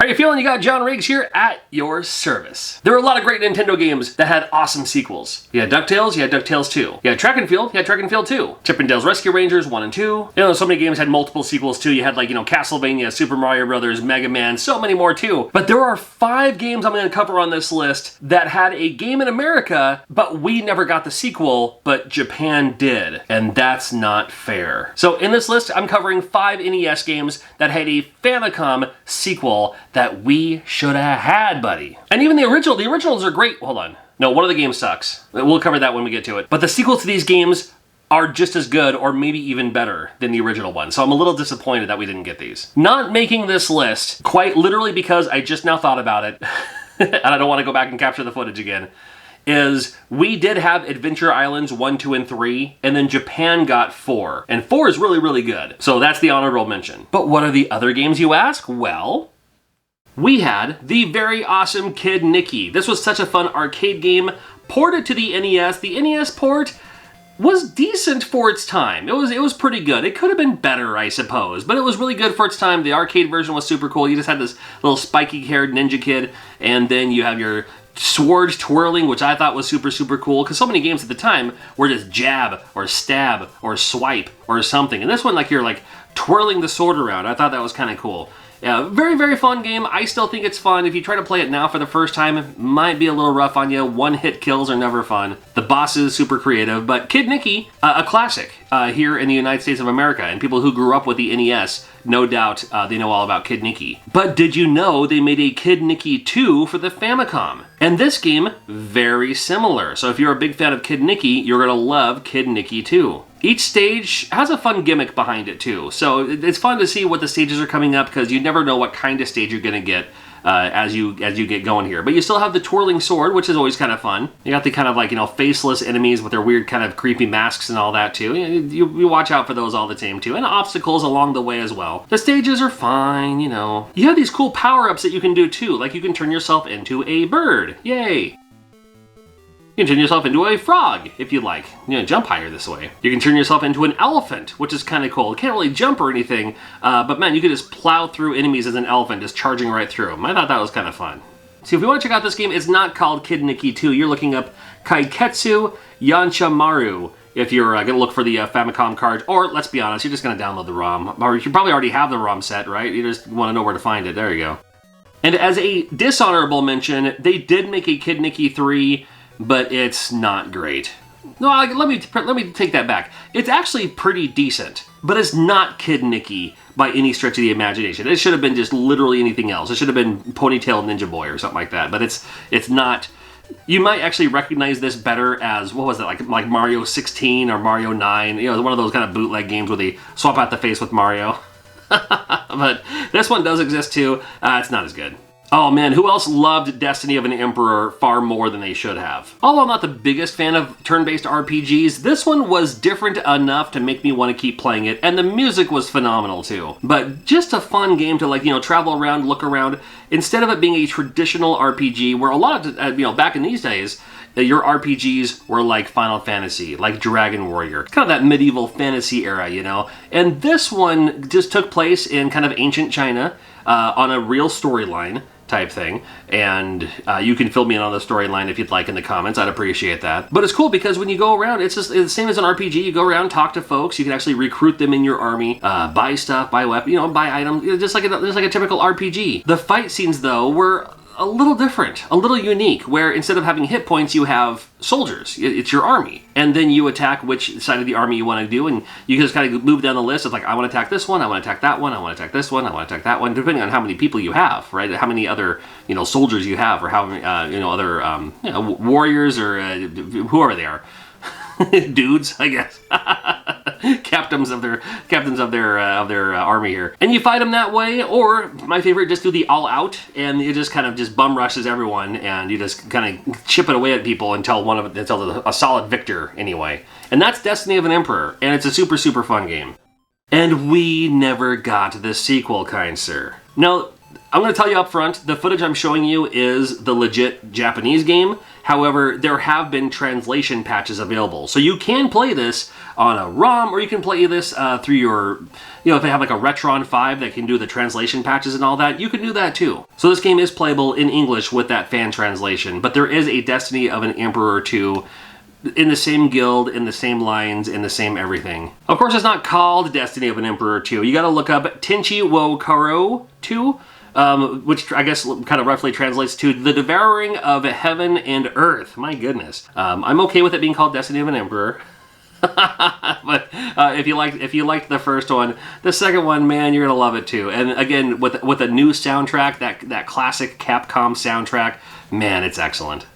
How you feeling? You got John Riggs here at your service. There were a lot of great Nintendo games that had awesome sequels. You had DuckTales, you had DuckTales 2. You had Track and Field, you had Track and Field 2. Chip and Dale's Rescue Rangers 1 and 2. You know, so many games had multiple sequels too. You had like, Castlevania, Super Mario Brothers, Mega Man, so many more too. But there are 5 games I'm going to cover on this list that had a game in America, but we never got the sequel, but Japan did. And that's not fair. So in this list, I'm covering 5 NES games that had a Famicom sequel that we should have had, buddy. And even the originals are great. Hold on. No, one of the games sucks. We'll cover that when we get to it. But the sequels to these games are just as good or maybe even better than the original one. So I'm a little disappointed that we didn't get these. Not making this list, quite literally because I just now thought about it, and I don't want to go back and capture the footage again, is we did have Adventure Islands 1, 2, and 3, and then Japan got 4. And 4 is really, really good. So that's the honorable mention. But what are the other games, you ask? Well, we had the very awesome Kid Nikki. This was such a fun arcade game, ported to the NES. The NES port was decent for its time. It was pretty good. It could have been better, I suppose, but it was really good for its time. The arcade version was super cool. You just had this little spiky-haired ninja kid, and then you have your sword twirling, which I thought was super, super cool, because so many games at the time were just jab, or stab, or swipe, or something. And this one, like, you're like twirling the sword around. I thought that was kind of cool. Yeah, very, very fun game. I still think it's fun. If you try to play it now for the first time, it might be a little rough on you. One-hit kills are never fun. The boss is super creative, but Kid Nikki, a classic here in the United States of America, and people who grew up with the NES, no doubt they know all about Kid Nikki. But did you know they made a Kid Nikki 2 for the Famicom? And this game, very similar. So if you're a big fan of Kid Nikki, you're gonna love Kid Nikki 2. Each stage has a fun gimmick behind it too, so it's fun to see what the stages are coming up, because you never know what kind of stage you're going to get as you get going here. But you still have the twirling sword, which is always kind of fun. You got the kind of like, faceless enemies with their weird kind of creepy masks and all that too. You watch out for those all the time too, and obstacles along the way as well. The stages are fine, You have these cool power-ups that you can do too, like you can turn yourself into a bird. Yay! You can turn yourself into a frog, if you like. Jump higher this way. You can turn yourself into an elephant, which is kind of cool. It can't really jump or anything, but man, you can just plow through enemies as an elephant, just charging right through them. I thought that was kind of fun. So if you want to check out this game, it's not called Kid Nikki 2. You're looking up Kaiketsu Yanchamaru if you're going to look for the Famicom cards, or let's be honest, you're just going to download the ROM. Or you probably already have the ROM set, right? You just want to know where to find it. There you go. And as a dishonorable mention, they did make a Kid Nikki 3, but it's not great. No, let me take that back. It's actually pretty decent, but it's not Kid Nikki by any stretch of the imagination. It should have been just literally anything else. It should have been Ponytail Ninja Boy or something like that, but it's not. You might actually recognize this better as, what was it, like Mario 16 or Mario 9, one of those kind of bootleg games where they swap out the face with Mario. But this one does exist too. It's not as good. Oh man, who else loved Destiny of an Emperor far more than they should have? Although I'm not the biggest fan of turn-based RPGs, this one was different enough to make me want to keep playing it, and the music was phenomenal too. But just a fun game to travel around, look around, instead of it being a traditional RPG where a lot of, back in these days, your RPGs were like Final Fantasy, like Dragon Warrior, kind of that medieval fantasy era, And this one just took place in kind of ancient China on a real storyline type thing, and you can fill me in on the storyline if you'd like in the comments. I'd appreciate that. But it's cool because when you go around, it's the same as an RPG. You go around, talk to folks. You can actually recruit them in your army, buy stuff, buy weapons, buy items, just like a typical RPG. The fight scenes though were a little different, a little unique, where instead of having hit points, you have soldiers. It's your army. And then you attack which side of the army you want to do, and you just kind of move down the list of like, I want to attack this one, I want to attack that one, I want to attack this one, I want to attack that one, depending on how many people you have, right? How many other, soldiers you have, or how many, other, warriors, or whoever they are. Dudes, I guess. captains of their army here, and you fight them that way. Or my favorite, just do the all out, and you just kind of just bum rushes everyone, and you just kind of chip it away at people until a solid victor anyway. And that's Destiny of an Emperor, and it's a super, super fun game. And we never got the sequel, kind sir. Now, I'm going to tell you up front, the footage I'm showing you is the legit Japanese game. However, there have been translation patches available. So you can play this on a ROM, or you can play this through your, if they have like a Retron 5 that can do the translation patches and all that, you can do that too. So this game is playable in English with that fan translation, but there is a Destiny of an Emperor 2 in the same guild, in the same lines, in the same everything. Of course, it's not called Destiny of an Emperor 2. You gotta look up Tenchi wo Karo 2, which I guess kind of roughly translates to The Devouring of Heaven and Earth. My goodness. I'm okay with it being called Destiny of an Emperor. But if you liked the first one, the second one, man, you're gonna love it too. And again, with a new soundtrack, that classic Capcom soundtrack, man, it's excellent.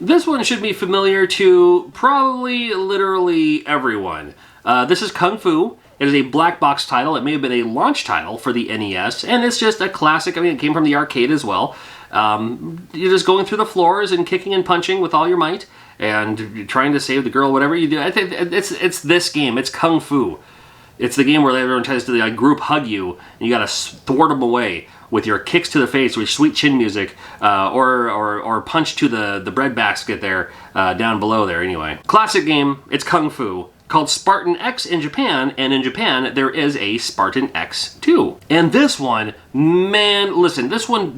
This one should be familiar to probably literally everyone. This is Kung Fu. It is a black box title. It may have been a launch title for the NES, and it's just a classic. I mean, it came from the arcade as well. You're just going through the floors and kicking and punching with all your might, and you're trying to save the girl, whatever you do. I think it's this game. It's Kung Fu. It's the game where everyone tries to group hug you, and you gotta thwart them away with your kicks to the face with sweet chin music, or punch to the bread basket there, down below there anyway. Classic game, it's Kung Fu, called Spartan X in Japan, and in Japan there is a Spartan X 2. And this one, man, listen, this one,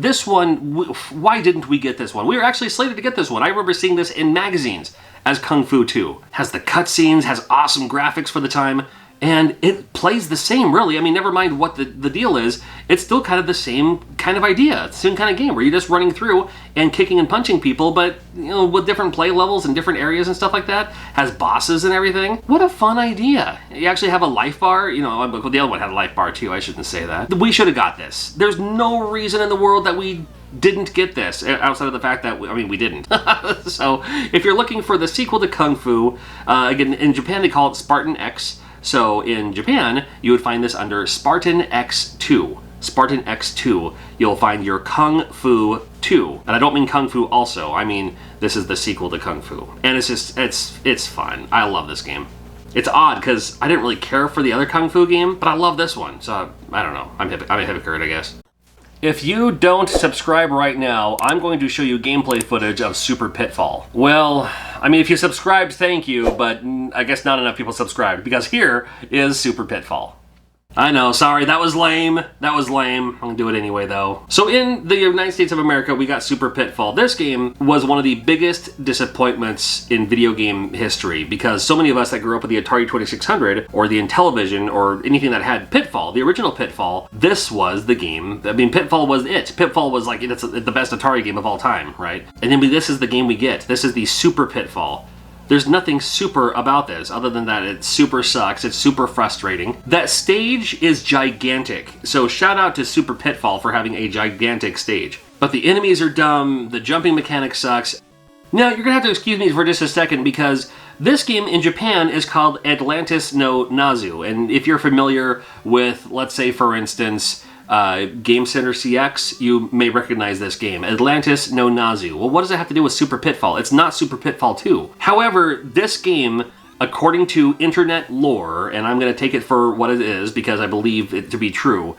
why didn't we get this one? We were actually slated to get this one. I remember seeing this in magazines as Kung Fu 2. Has the cutscenes, has awesome graphics for the time, and it plays the same, really. I mean, never mind what the deal is, it's still kind of the same kind of idea. It's the same kind of game where you're just running through and kicking and punching people, but, with different play levels and different areas and stuff like that. Has bosses and everything. What a fun idea. You actually have a life bar. The other one had a life bar too, I shouldn't say that. We should have got this. There's no reason in the world that we didn't get this, outside of the fact that, we didn't. So, if you're looking for the sequel to Kung Fu, again, in Japan they call it Spartan X. So in Japan, you would find this under Spartan X2. Spartan X2, you'll find your Kung Fu 2. And I don't mean Kung Fu also, I mean this is the sequel to Kung Fu. And it's fun. I love this game. It's odd, because I didn't really care for the other Kung Fu game, but I love this one. So, I don't know. I'm a hypocrite, I guess. If you don't subscribe right now, I'm going to show you gameplay footage of Super Pitfall. Well, if you subscribed, thank you, but I guess not enough people subscribed, because here is Super Pitfall. I know, sorry, that was lame. That was lame. I'm gonna do it anyway, though. So in the United States of America, we got Super Pitfall. This game was one of the biggest disappointments in video game history, because so many of us that grew up with the Atari 2600, or the Intellivision, or anything that had Pitfall, the original Pitfall, this was the game. Pitfall was it. Pitfall was like, it's the best Atari game of all time, right? And then this is the game we get. This is the Super Pitfall. There's nothing super about this, other than that it super sucks, it's super frustrating. That stage is gigantic, so shout out to Super Pitfall for having a gigantic stage. But the enemies are dumb, the jumping mechanic sucks. Now, you're gonna have to excuse me for just a second, because this game in Japan is called Atlantis No Nazi, and if you're familiar with, let's say for instance, Game Center CX, you may recognize this game. Atlantis No Nazi. Well, what does it have to do with Super Pitfall? It's not Super Pitfall 2. However, this game, according to internet lore, and I'm going to take it for what it is because I believe it to be true,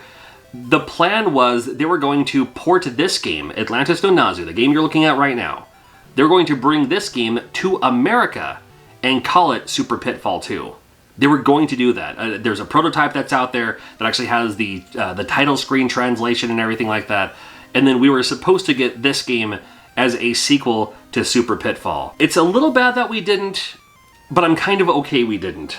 the plan was they were going to port this game, Atlantis No Nazi, the game you're looking at right now, they're going to bring this game to America and call it Super Pitfall 2. They were going to do that. There's a prototype that's out there that actually has the title screen translation and everything like that. And then we were supposed to get this game as a sequel to Super Pitfall. It's a little bad that we didn't, but I'm kind of okay we didn't.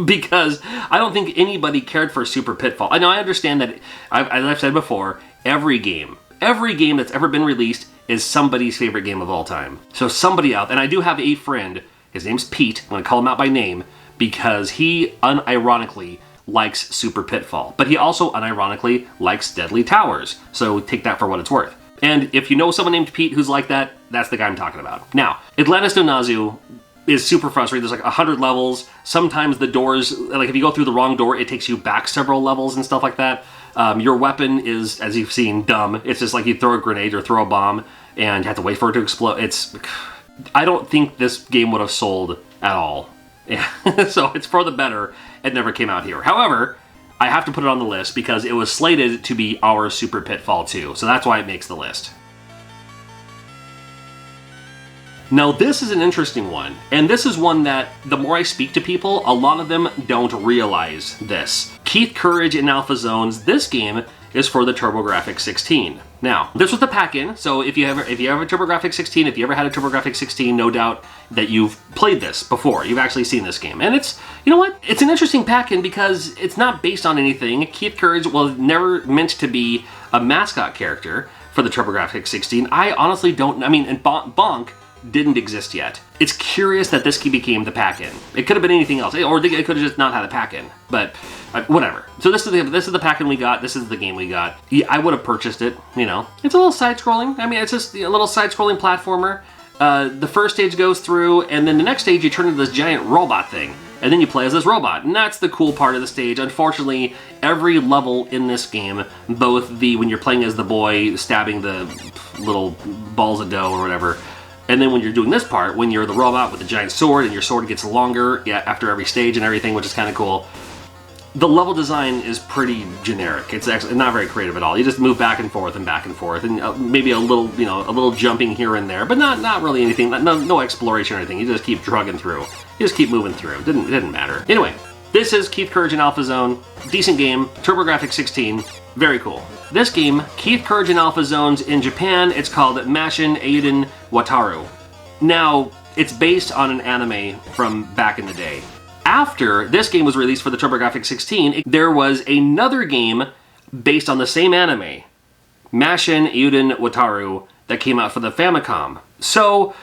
Because I don't think anybody cared for Super Pitfall. I know, I understand that, as I've said before, every game that's ever been released is somebody's favorite game of all time. So somebody out, and I do have a friend, his name's Pete, I'm going to call him out by name, because he unironically likes Super Pitfall, but he also unironically likes Deadly Towers, so take that for what it's worth. And if you know someone named Pete who's like that, that's the guy I'm talking about. Now, Atlantis No Nazi is super frustrating. There's like 100 levels. Sometimes the doors, like if you go through the wrong door, it takes you back several levels and stuff like that. Your weapon is, as you've seen, dumb. It's just like you throw a grenade or throw a bomb and you have to wait for it to explode. I don't think this game would have sold at all. Yeah. So it's for the better it never came out here. However, I have to put it on the list because it was slated to be our Super Pitfall 2, so that's why it makes the list. Now this is an interesting one, and this is one that the more I speak to people, a lot of them don't realize this. Keith Courage in Alpha Zones, this game is for the TurboGrafx 16. Now, this was the pack-in, so if you have a TurboGrafx 16, if you ever had a TurboGrafx 16, no doubt that you've played this before. You've actually seen this game. And it's, you know what? It's an interesting pack-in because it's not based on anything. Keith Courage was never meant to be a mascot character for the TurboGrafx 16. I honestly don't, I mean, and Bonk didn't exist yet. It's curious that this became the pack-in. It could have been anything else, or it could have just not had a pack-in, but whatever. So this is the pack-in we got. This is the game we got. Yeah, I would have purchased it, you know. It's a little side-scrolling. I mean, it's just a little side-scrolling platformer. The first stage goes through, and then the next stage you turn into this giant robot thing, and then you play as this robot, and that's the cool part of the stage. Unfortunately, every level in this game, both when you're playing as the boy stabbing the little balls of dough or whatever, and then when you're doing this part, when you're the robot with the giant sword and your sword gets longer after every stage and everything, which is kind of cool, the level design is pretty generic. It's actually not very creative at all. You just move back and forth, and maybe a little, you know, a little jumping here and there, but not really anything. No exploration or anything. You just keep drugging through. You just keep moving through. It didn't matter. Anyway, this is Keith Courage in Alpha Zone. Decent game. TurboGrafx 16. Very cool. This game, Keith Courage in Alpha Zones in Japan, it's called Mashin Eiden Wataru. Now, it's based on an anime from back in the day. After this game was released for the TurboGrafx 16, there was another game based on the same anime, Mashin Eiden Wataru, that came out for the Famicom. So,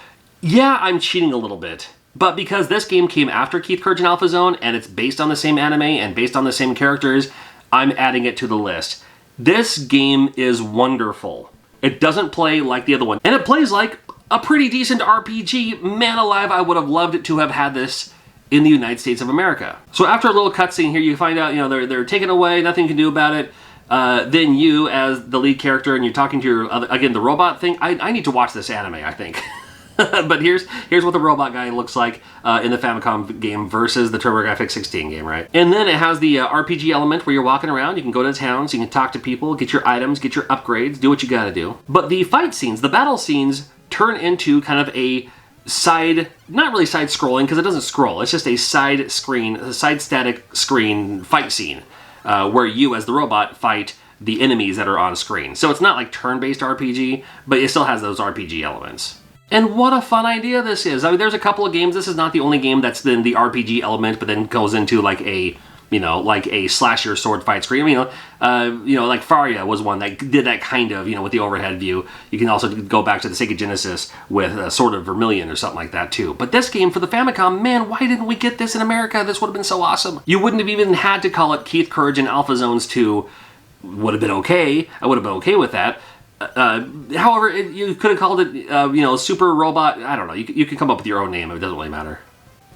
yeah, I'm cheating a little bit. But because this game came after Keith Courage in Alpha Zone, and it's based on the same anime and based on the same characters, I'm adding it to the list. This game is wonderful. It doesn't play like the other one, and it plays like a pretty decent RPG. Man alive, I would have loved to have had this in the United States of America. So after a little cutscene here, you find out, you know, they're taken away, nothing you can do about it. Then you, as the lead character, and you're talking to your again, the robot thing. I need to watch this anime, I think. But here's what the robot guy looks like in the Famicom game versus the TurboGrafx 16 game, right? And then it has the RPG element where you're walking around, you can go to towns, you can talk to people, get your items, get your upgrades, do what you gotta do. But the fight scenes, the battle scenes, turn into kind of a side, not really side-scrolling, because it doesn't scroll, it's just a side screen, a side static screen fight scene, where you, as the robot, fight the enemies that are on screen. So it's not like turn-based RPG, but it still has those RPG elements. And what a fun idea this is. I mean, there's a couple of games. This is not the only game that's then the RPG element, but then goes into like a, you know, like a slasher sword fight screen. I mean, you know, like Faria was one that did that kind of, you know, with the overhead view. You can also go back to the Sega Genesis with Sword of Vermilion or something like that too. But this game for the Famicom, man, why didn't we get this in America? This would have been so awesome. You wouldn't have even had to call it Keith Courage in Alpha Zones 2. Would have been okay. I would have been okay with that. However, you could have called it, you know, Super Robot. I don't know. You can come up with your own name. It doesn't really matter.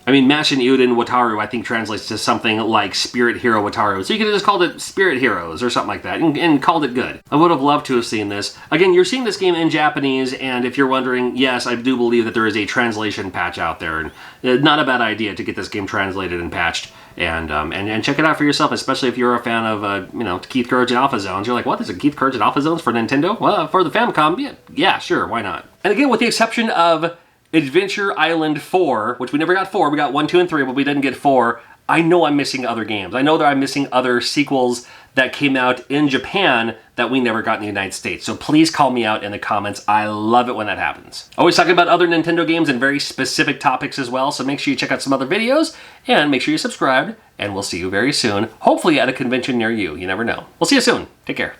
I mean, Mashin Eiden Wataru, I think, translates to something like Spirit Hero Wataru. So you could have just called it Spirit Heroes or something like that and called it good. I would have loved to have seen this. Again, you're seeing this game in Japanese, and if you're wondering, yes, I do believe that there is a translation patch out there. And not a bad idea to get this game translated and patched. And check it out for yourself, especially if you're a fan of, you know, Keith Courage and Alpha Zones. You're like, what, there's a Keith Courage and Alpha Zones for Nintendo? Well, for the Famicom, yeah, sure, why not? And again, with the exception of Adventure Island 4, which we never got 4, we got 1, 2, and 3, but we didn't get 4, I know I'm missing other games. I know that I'm missing other sequels that came out in Japan that we never got in the United States. So please call me out in the comments. I love it when that happens. Always talking about other Nintendo games and very specific topics as well, so make sure you check out some other videos, and make sure you're subscribed, and we'll see you very soon, hopefully at a convention near you. You never know. We'll see you soon. Take care.